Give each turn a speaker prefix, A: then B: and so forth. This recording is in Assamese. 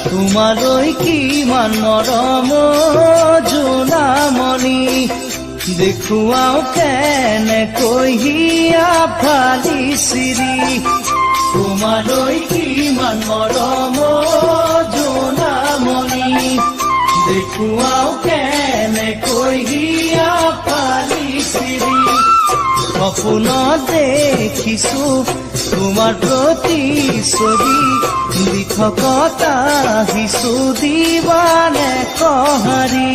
A: তোমালৈ কিমান মৰম জোনামণি দেখুৱাও কেনেকৈ হিয়া ফালি চিৰি তোমালৈ কিমান মৰম জোনামণি দেখুৱাও কেনেকৈ হিয়া ফালি চিৰি সপোনত দেখিছো তোমাৰ প্ৰতিচ্ছবি লিখকতা আহিছো দিৱানে কহাৰি